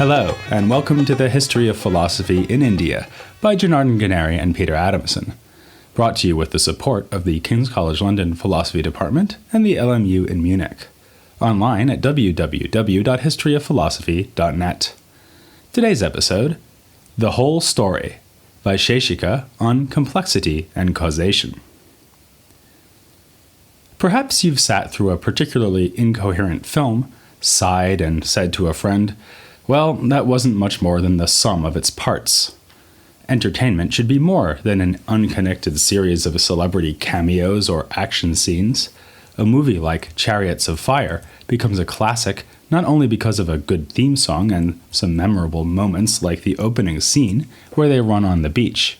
Hello, and welcome to the History of Philosophy in India by Janardhan Ganeri and Peter Adamson, brought to you with the support of the King's College London Philosophy Department and the LMU in Munich, online at www.historyofphilosophy.net. Today's episode, The Whole Story, Vaiśeṣika on Complexity and Causation. Perhaps you've sat through a particularly incoherent film, sighed and said to a friend, well, that wasn't much more than the sum of its parts. Entertainment should be more than an unconnected series of celebrity cameos or action scenes. A movie like Chariots of Fire becomes a classic not only because of a good theme song and some memorable moments like the opening scene where they run on the beach.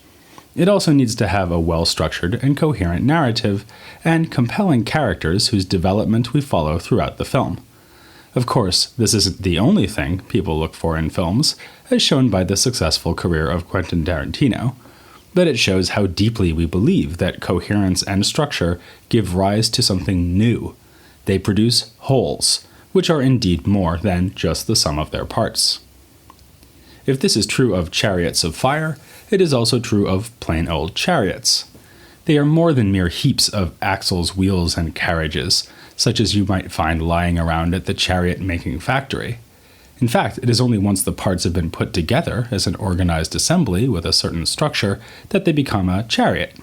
It also needs to have a well-structured and coherent narrative and compelling characters whose development we follow throughout the film. Of course, this isn't the only thing people look for in films, as shown by the successful career of Quentin Tarantino, but it shows how deeply we believe that coherence and structure give rise to something new. They produce wholes, which are indeed more than just the sum of their parts. If this is true of Chariots of Fire, it is also true of plain old chariots. They are more than mere heaps of axles, wheels, and carriages, such as you might find lying around at the chariot-making factory. In fact, it is only once the parts have been put together as an organized assembly with a certain structure that they become a chariot.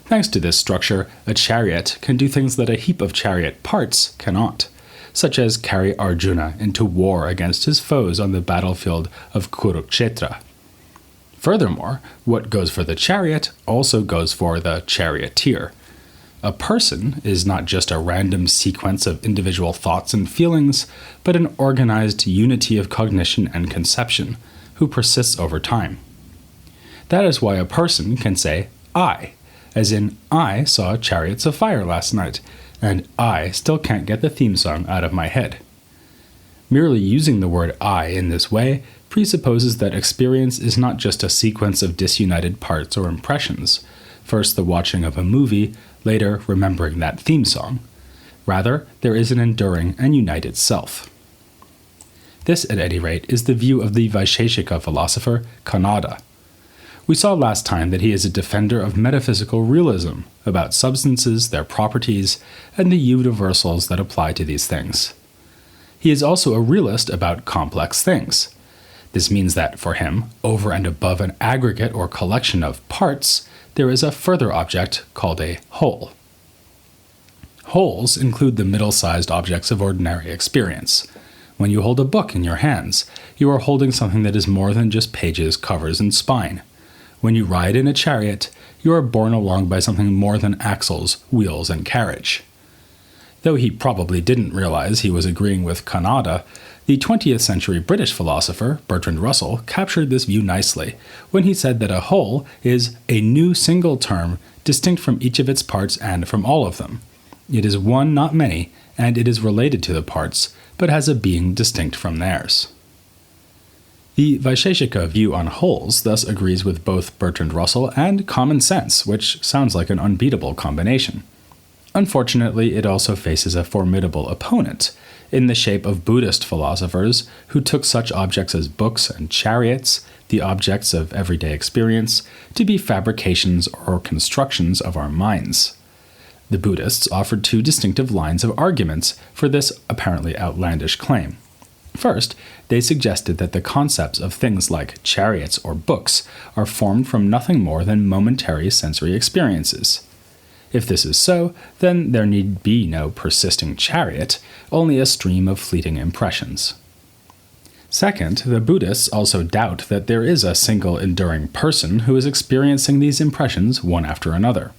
Thanks to this structure, a chariot can do things that a heap of chariot parts cannot, such as carry Arjuna into war against his foes on the battlefield of Kurukshetra. Furthermore, what goes for the chariot also goes for the charioteer. A person is not just a random sequence of individual thoughts and feelings, but an organized unity of cognition and conception, who persists over time. That is why a person can say, I, as in, I saw Chariots of Fire last night, and I still can't get the theme song out of my head. Merely using the word I in this way presupposes that experience is not just a sequence of disunited parts or impressions, first the watching of a movie, later remembering that theme song. Rather, there is an enduring and united self. This, at any rate, is the view of the Vaiśeṣika philosopher Kanada. We saw last time that he is a defender of metaphysical realism about substances, their properties, and the universals that apply to these things. He is also a realist about complex things. This means that, for him, over and above an aggregate or collection of parts, there is a further object called a whole. Wholes include the middle-sized objects of ordinary experience. When you hold a book in your hands, you are holding something that is more than just pages, covers, and spine. When you ride in a chariot, you are borne along by something more than axles, wheels, and carriage. Though he probably didn't realize he was agreeing with Kanada, the 20th century British philosopher Bertrand Russell captured this view nicely when he said that a whole is a new single term distinct from each of its parts and from all of them. It is one, not many, and it is related to the parts, but has a being distinct from theirs. The Vaiśeṣika view on wholes thus agrees with both Bertrand Russell and common sense, which sounds like an unbeatable combination. Unfortunately, it also faces a formidable opponent, in the shape of Buddhist philosophers who took such objects as books and chariots, the objects of everyday experience, to be fabrications or constructions of our minds. The Buddhists offered two distinctive lines of arguments for this apparently outlandish claim. First, they suggested that the concepts of things like chariots or books are formed from nothing more than momentary sensory experiences. If this is so, then there need be no persisting chariot, only a stream of fleeting impressions. Second, the Buddhists also doubt that there is a single enduring person who is experiencing these impressions one after another.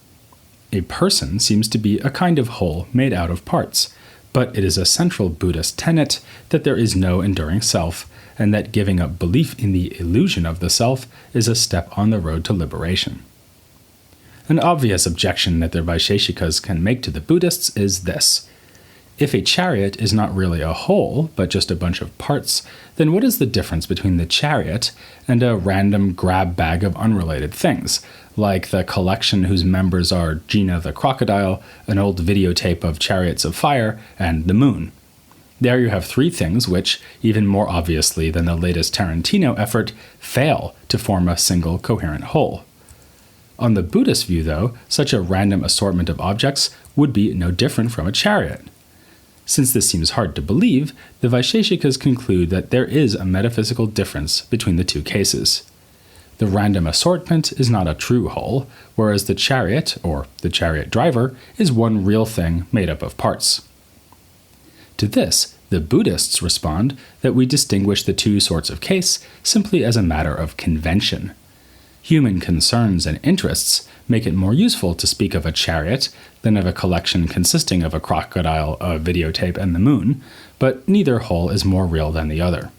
A person seems to be a kind of whole made out of parts, but it is a central Buddhist tenet that there is no enduring self, and that giving up belief in the illusion of the self is a step on the road to liberation. An obvious objection that the Vaiśeṣikas can make to the Buddhists is this. If a chariot is not really a whole, but just a bunch of parts, then what is the difference between the chariot and a random grab bag of unrelated things, like the collection whose members are Gina the crocodile, an old videotape of Chariots of Fire, and the moon? There you have three things which, even more obviously than the latest Tarantino effort, fail to form a single coherent whole. On the Buddhist view, though, such a random assortment of objects would be no different from a chariot. Since this seems hard to believe, the Vaisesikas conclude that there is a metaphysical difference between the two cases. The random assortment is not a true whole, whereas the chariot, or the chariot driver, is one real thing made up of parts. To this, the Buddhists respond that we distinguish the two sorts of case simply as a matter of convention. Human concerns and interests make it more useful to speak of a chariot than of a collection consisting of a crocodile, a videotape, and the moon, but neither whole is more real than the other.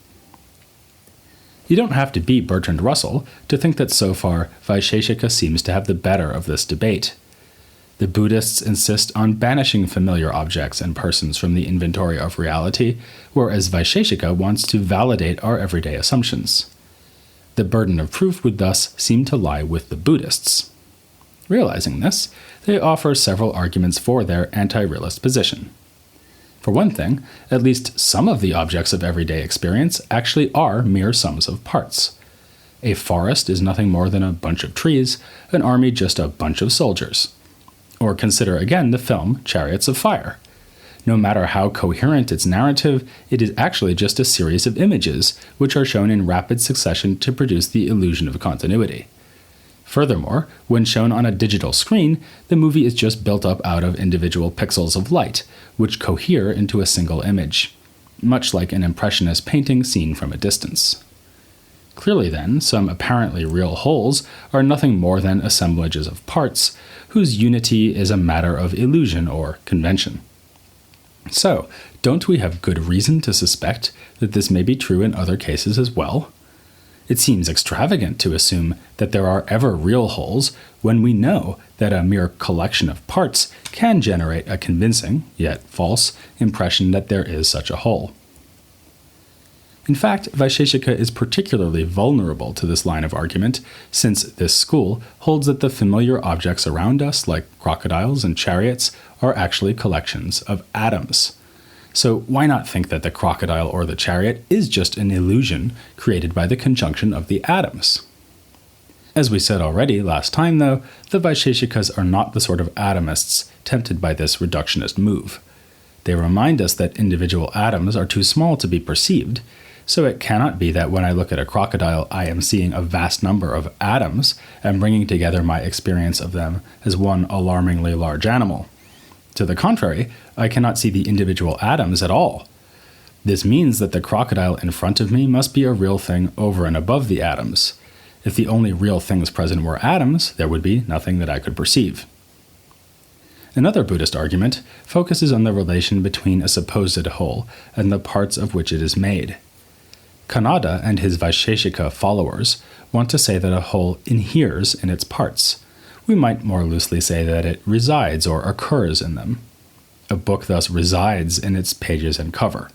You don't have to be Bertrand Russell to think that so far Vaiśeṣika seems to have the better of this debate. The Buddhists insist on banishing familiar objects and persons from the inventory of reality, whereas Vaiśeṣika wants to validate our everyday assumptions. The burden of proof would thus seem to lie with the Buddhists. Realizing this, they offer several arguments for their anti-realist position. For one thing, at least some of the objects of everyday experience actually are mere sums of parts. A forest is nothing more than a bunch of trees, an army just a bunch of soldiers. Or consider again the film Chariots of Fire. No matter how coherent its narrative, it is actually just a series of images, which are shown in rapid succession to produce the illusion of continuity. Furthermore, when shown on a digital screen, the movie is just built up out of individual pixels of light, which cohere into a single image, much like an impressionist painting seen from a distance. Clearly then, some apparently real wholes are nothing more than assemblages of parts, whose unity is a matter of illusion or convention. So, don't we have good reason to suspect that this may be true in other cases as well? It seems extravagant to assume that there are ever real wholes when we know that a mere collection of parts can generate a convincing, yet false, impression that there is such a whole. In fact, Vaiśeṣika is particularly vulnerable to this line of argument, since this school holds that the familiar objects around us, like crocodiles and chariots, are actually collections of atoms. So why not think that the crocodile or the chariot is just an illusion created by the conjunction of the atoms? As we said already last time, though, the Vaiseshikas are not the sort of atomists tempted by this reductionist move. They remind us that individual atoms are too small to be perceived, so it cannot be that when I look at a crocodile I am seeing a vast number of atoms and bringing together my experience of them as one alarmingly large animal. To the contrary, I cannot see the individual atoms at all. This means that the crocodile in front of me must be a real thing over and above the atoms. If the only real things present were atoms, there would be nothing that I could perceive. Another Buddhist argument focuses on the relation between a supposed whole and the parts of which it is made. Kanada and his Vaisesika followers want to say that a whole inheres in its parts. We might more loosely say that it resides or occurs in them. A book thus resides in its pages and cover.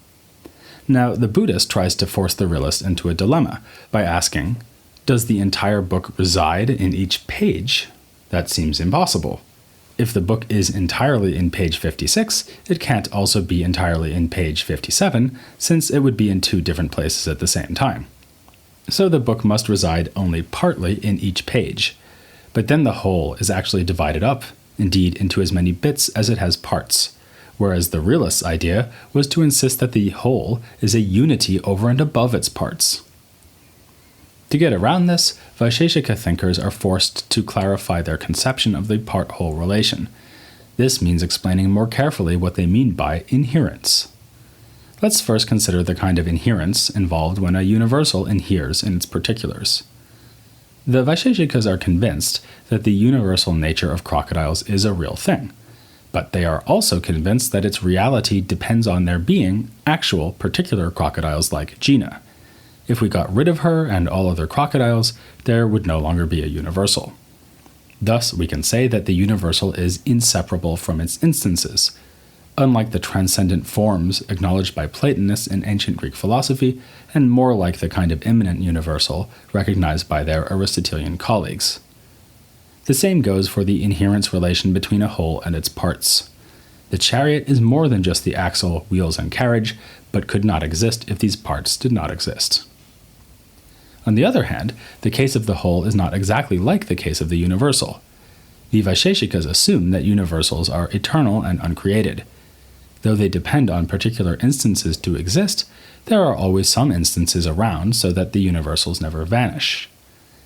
Now, the Buddhist tries to force the realist into a dilemma by asking, does the entire book reside in each page? That seems impossible. If the book is entirely in page 56, it can't also be entirely in page 57, since it would be in two different places at the same time. So the book must reside only partly in each page. But then the whole is actually divided up, indeed into as many bits as it has parts, whereas the realist's idea was to insist that the whole is a unity over and above its parts. To get around this, Vaisesika thinkers are forced to clarify their conception of the part-whole relation. This means explaining more carefully what they mean by inherence. Let's first consider the kind of inherence involved when a universal inheres in its particulars. The Vaisesikas are convinced that the universal nature of crocodiles is a real thing, but they are also convinced that its reality depends on there being actual particular crocodiles like Gina. If we got rid of her and all other crocodiles, there would no longer be a universal. Thus, we can say that the universal is inseparable from its instances. Unlike the transcendent forms acknowledged by Platonists in ancient Greek philosophy, and more like the kind of immanent universal recognized by their Aristotelian colleagues. The same goes for the inherence relation between a whole and its parts. The chariot is more than just the axle, wheels, and carriage, but could not exist if these parts did not exist. On the other hand, the case of the whole is not exactly like the case of the universal. The Vaiśeṣikas assume that universals are eternal and uncreated. Though they depend on particular instances to exist, there are always some instances around so that the universals never vanish.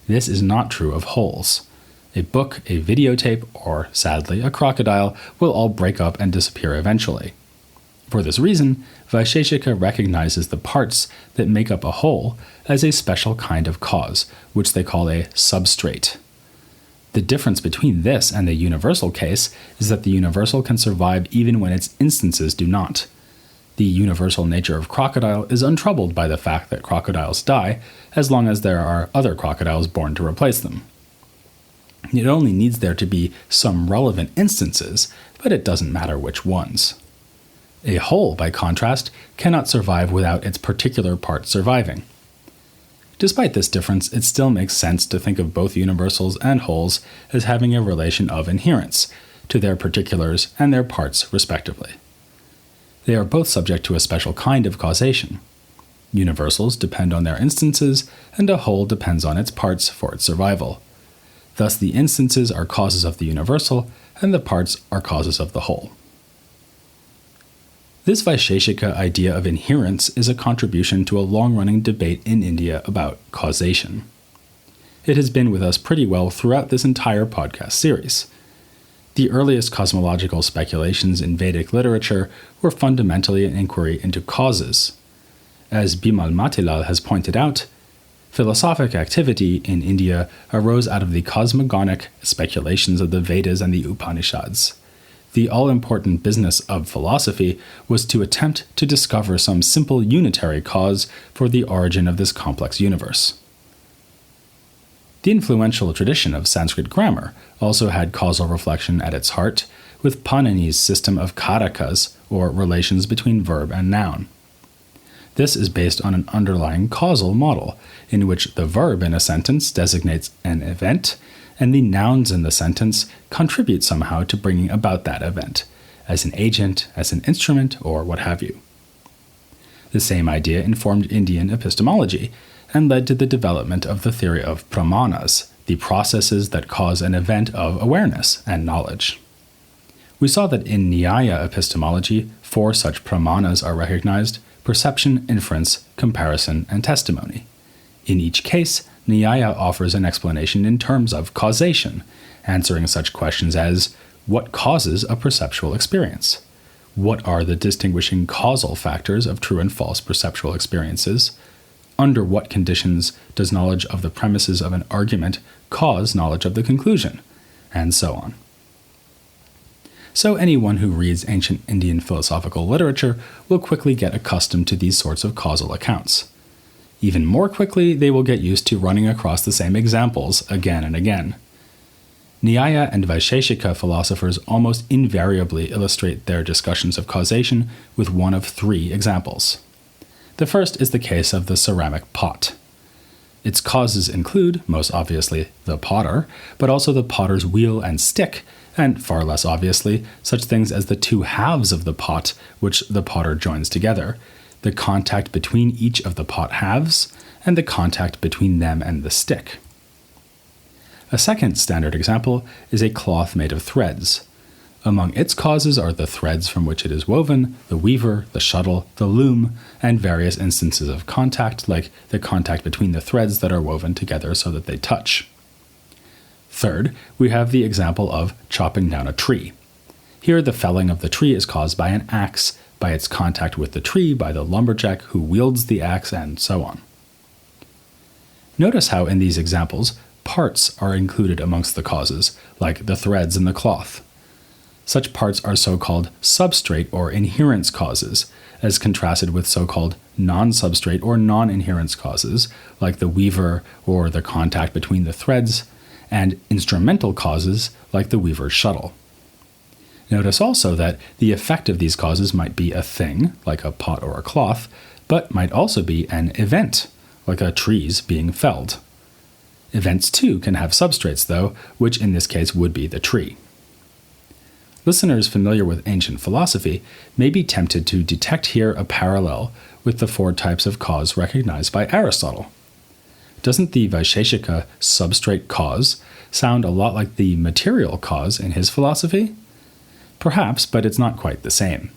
This is not true of wholes. A book, a videotape, or, sadly, a crocodile will all break up and disappear eventually. For this reason, Vaiśeṣika recognizes the parts that make up a whole as a special kind of cause, which they call a substrate. The difference between this and the universal case is that the universal can survive even when its instances do not. The universal nature of crocodile is untroubled by the fact that crocodiles die, as long as there are other crocodiles born to replace them. It only needs there to be some relevant instances, but it doesn't matter which ones. A whole, by contrast, cannot survive without its particular part surviving. Despite this difference, it still makes sense to think of both universals and wholes as having a relation of inherence to their particulars and their parts respectively. They are both subject to a special kind of causation. Universals depend on their instances, and a whole depends on its parts for its survival. Thus, the instances are causes of the universal, and the parts are causes of the whole. This Vaiśeṣika idea of inherence is a contribution to a long-running debate in India about causation. It has been with us pretty well throughout this entire podcast series. The earliest cosmological speculations in Vedic literature were fundamentally an inquiry into causes. As Bimal Matilal has pointed out, philosophic activity in India arose out of the cosmogonic speculations of the Vedas and the Upanishads. The all-important business of philosophy was to attempt to discover some simple unitary cause for the origin of this complex universe. The influential tradition of Sanskrit grammar also had causal reflection at its heart, with Panini's system of karakas, or relations between verb and noun. This is based on an underlying causal model, in which the verb in a sentence designates an event, and the nouns in the sentence contribute somehow to bringing about that event, as an agent, as an instrument, or what have you. The same idea informed Indian epistemology, and led to the development of the theory of pramanas, the processes that cause an event of awareness and knowledge. We saw that in Nyaya epistemology, 4 such pramanas are recognized: perception, inference, comparison, and testimony. In each case, Nyaya offers an explanation in terms of causation, answering such questions as, what causes a perceptual experience? What are the distinguishing causal factors of true and false perceptual experiences? Under what conditions does knowledge of the premises of an argument cause knowledge of the conclusion? And so on. So anyone who reads ancient Indian philosophical literature will quickly get accustomed to these sorts of causal accounts. Even more quickly, they will get used to running across the same examples again and again. Nyaya and Vaiśeṣika philosophers almost invariably illustrate their discussions of causation with one of 3 examples. The first is the case of the ceramic pot. Its causes include, most obviously, the potter, but also the potter's wheel and stick, and far less obviously, such things as the 2 halves of the pot which the potter joins together, the contact between each of the pot halves, and the contact between them and the stick. A second standard example is a cloth made of threads. Among its causes are the threads from which it is woven, the weaver, the shuttle, the loom, and various instances of contact, like the contact between the threads that are woven together so that they touch. Third, we have the example of chopping down a tree. Here, the felling of the tree is caused by an axe, by its contact with the tree, by the lumberjack who wields the axe, and so on. Notice how in these examples, parts are included amongst the causes, like the threads in the cloth. Such parts are so-called substrate or inherence causes, as contrasted with so-called non-substrate or non-inherence causes, like the weaver or the contact between the threads, and instrumental causes, like the weaver's shuttle. Notice also that the effect of these causes might be a thing, like a pot or a cloth, but might also be an event, like a tree's being felled. Events too can have substrates, though, which in this case would be the tree. Listeners familiar with ancient philosophy may be tempted to detect here a parallel with the 4 types of cause recognized by Aristotle. Doesn't the Vaiśeṣika substrate cause sound a lot like the material cause in his philosophy? Perhaps, but it's not quite the same.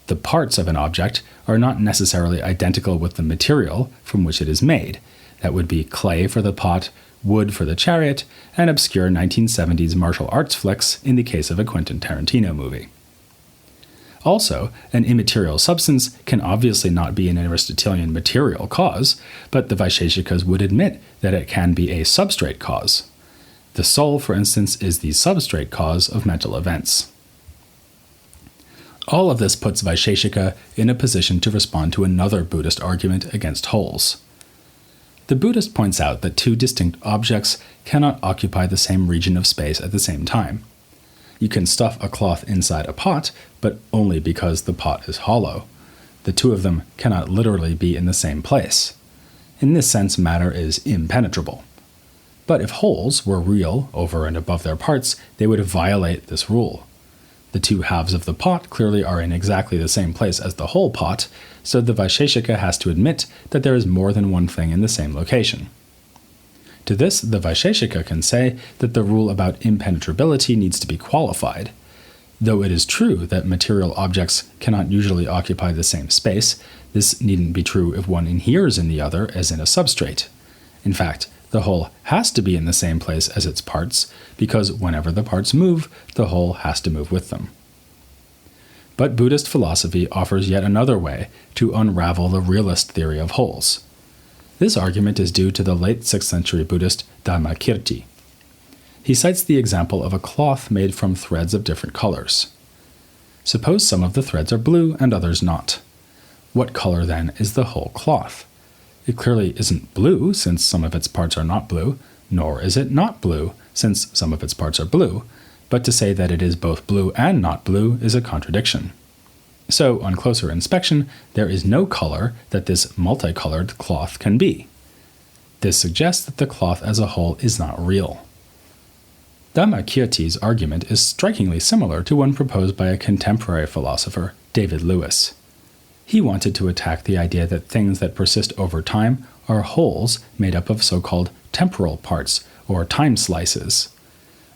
The parts of an object are not necessarily identical with the material from which it is made. That would be clay for the pot, wood for the chariot, and obscure 1970s martial arts flicks in the case of a Quentin Tarantino movie. Also, an immaterial substance can obviously not be an Aristotelian material cause, but the Vaisesikas would admit that it can be a substrate cause. The soul, for instance, is the substrate cause of mental events. All of this puts Vaiśeṣika in a position to respond to another Buddhist argument against wholes. The Buddhist points out that 2 distinct objects cannot occupy the same region of space at the same time. You can stuff a cloth inside a pot, but only because the pot is hollow. The 2 of them cannot literally be in the same place. In this sense, matter is impenetrable. But if wholes were real over and above their parts, they would violate this rule. The 2 halves of the pot clearly are in exactly the same place as the whole pot, so the Vaiśeṣika has to admit that there is more than one thing in the same location. To this, the Vaiśeṣika can say that the rule about impenetrability needs to be qualified. Though it is true that material objects cannot usually occupy the same space, this needn't be true if one inheres in the other as in a substrate. In fact, the whole has to be in the same place as its parts, because whenever the parts move, the whole has to move with them. But Buddhist philosophy offers yet another way to unravel the realist theory of wholes. This argument is due to the late 6th century Buddhist Dhammakirti. He cites the example of a cloth made from threads of different colors. Suppose some of the threads are blue and others not. What color then is the whole cloth? It clearly isn't blue, since some of its parts are not blue, nor is it not blue, since some of its parts are blue, but to say that it is both blue and not blue is a contradiction. So, on closer inspection, there is no color that this multicolored cloth can be. This suggests that the cloth as a whole is not real. Dhammakirti's argument is strikingly similar to one proposed by a contemporary philosopher, David Lewis. He wanted to attack the idea that things that persist over time are wholes made up of so-called temporal parts, or time slices.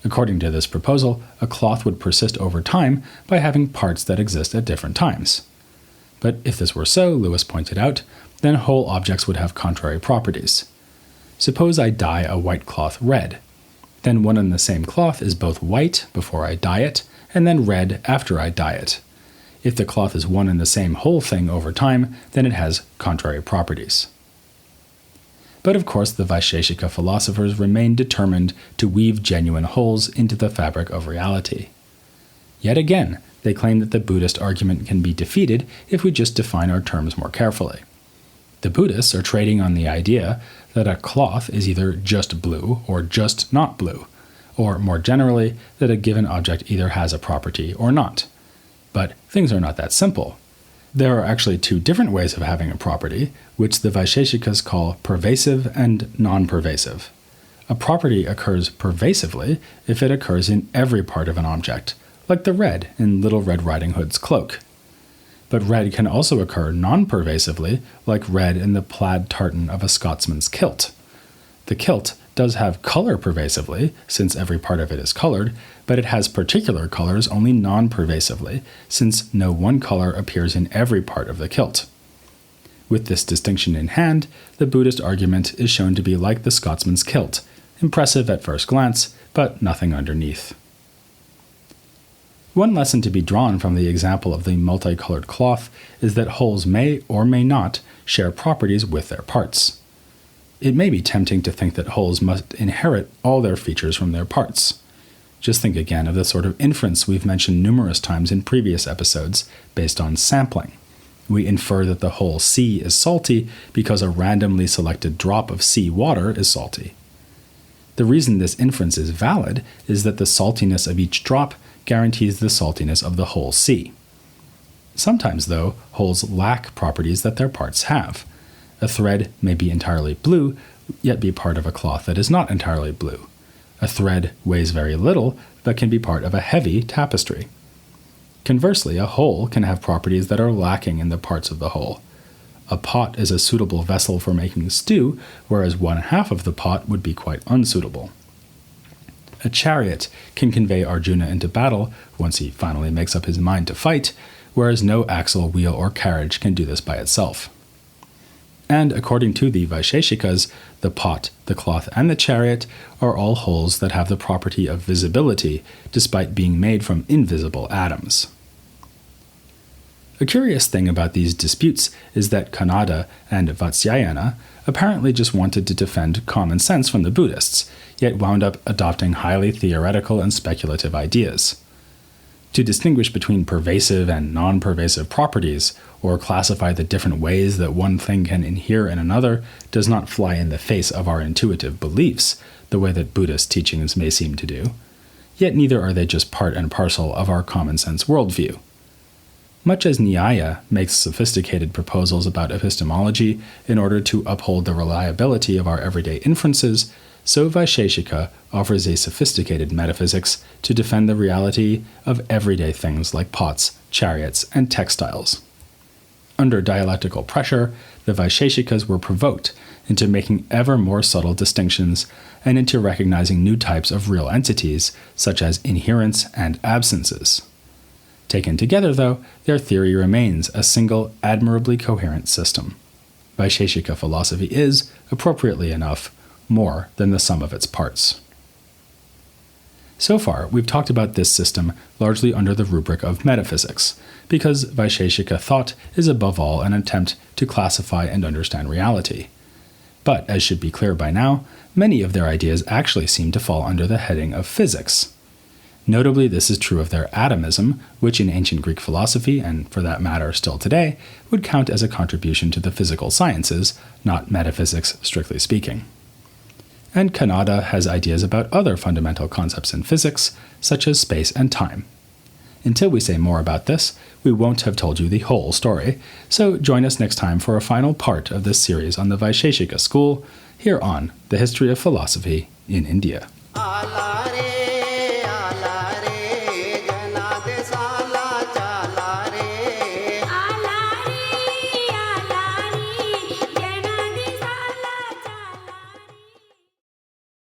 According to this proposal, a cloth would persist over time by having parts that exist at different times. But if this were so, Lewis pointed out, then whole objects would have contrary properties. Suppose I dye a white cloth red. Then one and the same cloth is both white before I dye it, and then red after I dye it. If the cloth is one and the same whole thing over time, then it has contrary properties. But of course, the Vaisesika philosophers remain determined to weave genuine wholes into the fabric of reality. Yet again, they claim that the Buddhist argument can be defeated if we just define our terms more carefully. The Buddhists are trading on the idea that a cloth is either just blue or just not blue, or more generally, that a given object either has a property or not. But things are not that simple. There are actually 2 different ways of having a property, which the Vaisesikas call pervasive and non-pervasive. A property occurs pervasively if it occurs in every part of an object, like the red in Little Red Riding Hood's cloak. But red can also occur non-pervasively, like red in the plaid tartan of a Scotsman's kilt. The kilt does have color pervasively, since every part of it is colored, but it has particular colors only non-pervasively, since no one color appears in every part of the kilt. With this distinction in hand, the Buddhist argument is shown to be like the Scotsman's kilt, impressive at first glance, but nothing underneath. One lesson to be drawn from the example of the multicolored cloth is that wholes may or may not share properties with their parts. It may be tempting to think that wholes must inherit all their features from their parts. Just think again of the sort of inference we've mentioned numerous times in previous episodes based on sampling. We infer that the whole sea is salty because a randomly selected drop of sea water is salty. The reason this inference is valid is that the saltiness of each drop guarantees the saltiness of the whole sea. Sometimes, though, wholes lack properties that their parts have. A thread may be entirely blue, yet be part of a cloth that is not entirely blue. A thread weighs very little, but can be part of a heavy tapestry. Conversely, a whole can have properties that are lacking in the parts of the whole. A pot is a suitable vessel for making stew, whereas one half of the pot would be quite unsuitable. A chariot can convey Arjuna into battle once he finally makes up his mind to fight, whereas no axle, wheel, or carriage can do this by itself. And according to the Vaiśeṣikas, the pot, the cloth, and the chariot are all wholes that have the property of visibility, despite being made from invisible atoms. A curious thing about these disputes is that Kanada and Vatsyayana apparently just wanted to defend common sense from the Buddhists, yet wound up adopting highly theoretical and speculative ideas. To distinguish between pervasive and non-pervasive properties, or classify the different ways that one thing can inhere in another, does not fly in the face of our intuitive beliefs, the way that Buddhist teachings may seem to do. Yet neither are they just part and parcel of our common sense worldview. Much as Nyaya makes sophisticated proposals about epistemology in order to uphold the reliability of our everyday inferences, so Vaiśeṣika offers a sophisticated metaphysics to defend the reality of everyday things like pots, chariots, and textiles. Under dialectical pressure, the Vaiseshikas were provoked into making ever more subtle distinctions and into recognizing new types of real entities, such as inherents and absences. Taken together, though, their theory remains a single, admirably coherent system. Vaiśeṣika philosophy is, appropriately enough, more than the sum of its parts. So far, we've talked about this system largely under the rubric of metaphysics, because Vaiśeṣika thought is above all an attempt to classify and understand reality. But, as should be clear by now, many of their ideas actually seem to fall under the heading of physics. Notably, this is true of their atomism, which in ancient Greek philosophy, and for that matter still today, would count as a contribution to the physical sciences, not metaphysics strictly speaking. And Kanada has ideas about other fundamental concepts in physics, such as space and time. Until we say more about this, we won't have told you the whole story, so join us next time for a final part of this series on the Vaiśeṣika school, here on The History of Philosophy in India.